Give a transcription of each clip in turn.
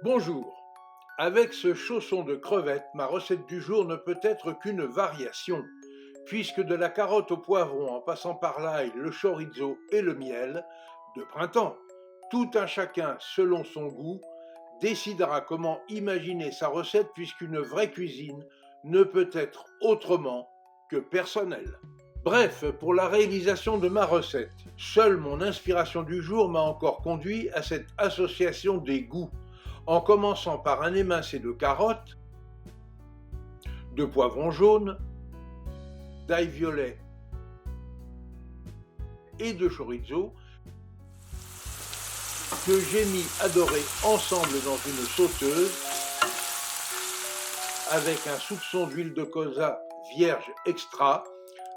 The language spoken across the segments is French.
Bonjour. Avec ce chausson de crevettes, ma recette du jour ne peut être qu'une variation, puisque de la carotte au poivron en passant par l'ail, le chorizo et le miel, de printemps, tout un chacun, selon son goût, décidera comment imaginer sa recette puisqu'une vraie cuisine ne peut être autrement que personnelle. Bref, pour la réalisation de ma recette, seule mon inspiration du jour m'a encore conduit à cette association des goûts, en commençant par un émincé de carottes, de poivron jaune, d'ail violet et de chorizo que j'ai mis à dorer ensemble dans une sauteuse avec un soupçon d'huile de colza vierge extra,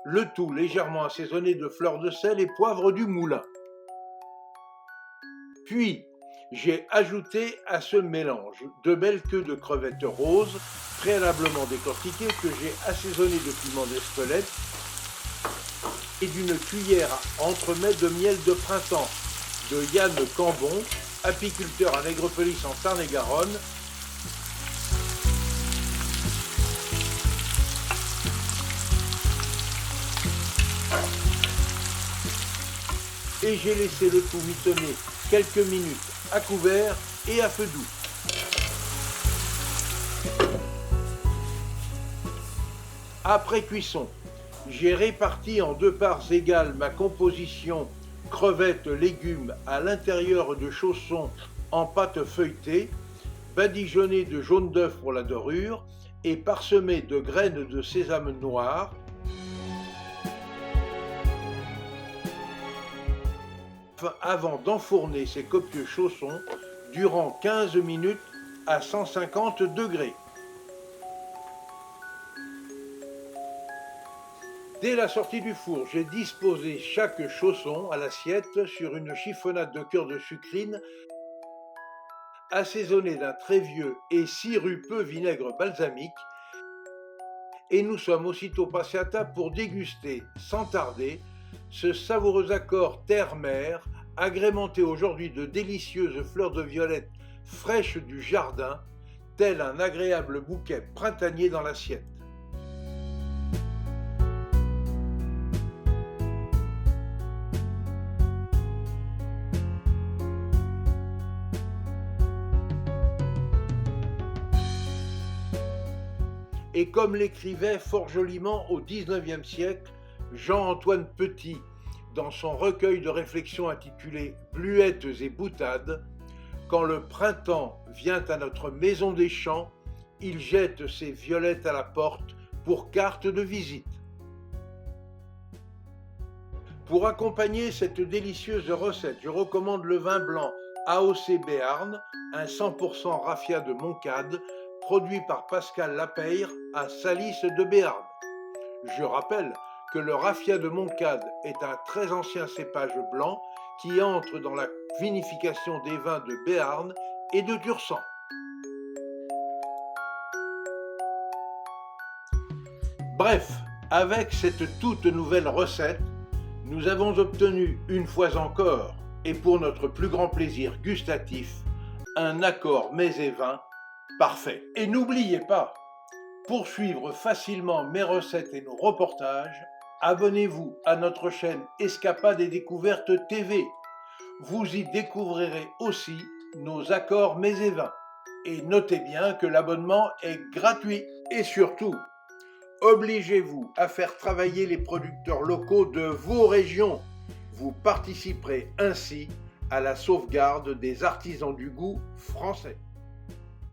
le tout légèrement assaisonné de fleurs de sel et poivre du moulin. Puis, j'ai ajouté à ce mélange de belles queues de crevettes roses préalablement décortiquées que j'ai assaisonnées de piment d'Espelette et d'une cuillère à entremets de miel de printemps de Yann Cambon, apiculteur à Nègrepelisse en Tarn-et-Garonne. Et j'ai laissé le tout mitonner quelques minutes à couvert et à feu doux. Après cuisson, j'ai réparti en deux parts égales ma composition crevettes, légumes à l'intérieur de chaussons en pâte feuilletée, badigeonnés de jaune d'œuf pour la dorure et parsemés de graines de sésame noir, avant d'enfourner ces copieux chaussons durant 15 minutes à 150 degrés. Dès la sortie du four, j'ai disposé chaque chausson à l'assiette sur une chiffonnade de cœur de sucrine assaisonnée d'un très vieux et sirupeux vinaigre balsamique, et nous sommes aussitôt passés à table pour déguster, sans tarder, ce savoureux accord terre-mer, agrémenté aujourd'hui de délicieuses fleurs de violette fraîches du jardin, tel un agréable bouquet printanier dans l'assiette. Et comme l'écrivait fort joliment au XIXe siècle Jean-Antoine Petit dans son recueil de réflexions intitulé Bluettes et boutades, quand le printemps vient à notre maison des champs, il jette ses violettes à la porte pour carte de visite. Pour accompagner cette délicieuse recette, je recommande le vin blanc AOC Béarn, un 100% raffia de Moncade, produit par Pascal Lapeyre à Salis de Béarn. Je rappelle que le raffia de Moncade est un très ancien cépage blanc qui entre dans la vinification des vins de Béarn et de Tursan. Bref, avec cette toute nouvelle recette, nous avons obtenu une fois encore, et pour notre plus grand plaisir gustatif, un accord mets et vins parfait. Et n'oubliez pas, pour suivre facilement mes recettes et nos reportages, abonnez-vous à notre chaîne Escapades et Découvertes TV. Vous y découvrirez aussi nos accords mets et vins. Et notez bien que l'abonnement est gratuit. Et surtout, obligez-vous à faire travailler les producteurs locaux de vos régions. Vous participerez ainsi à la sauvegarde des artisans du goût français.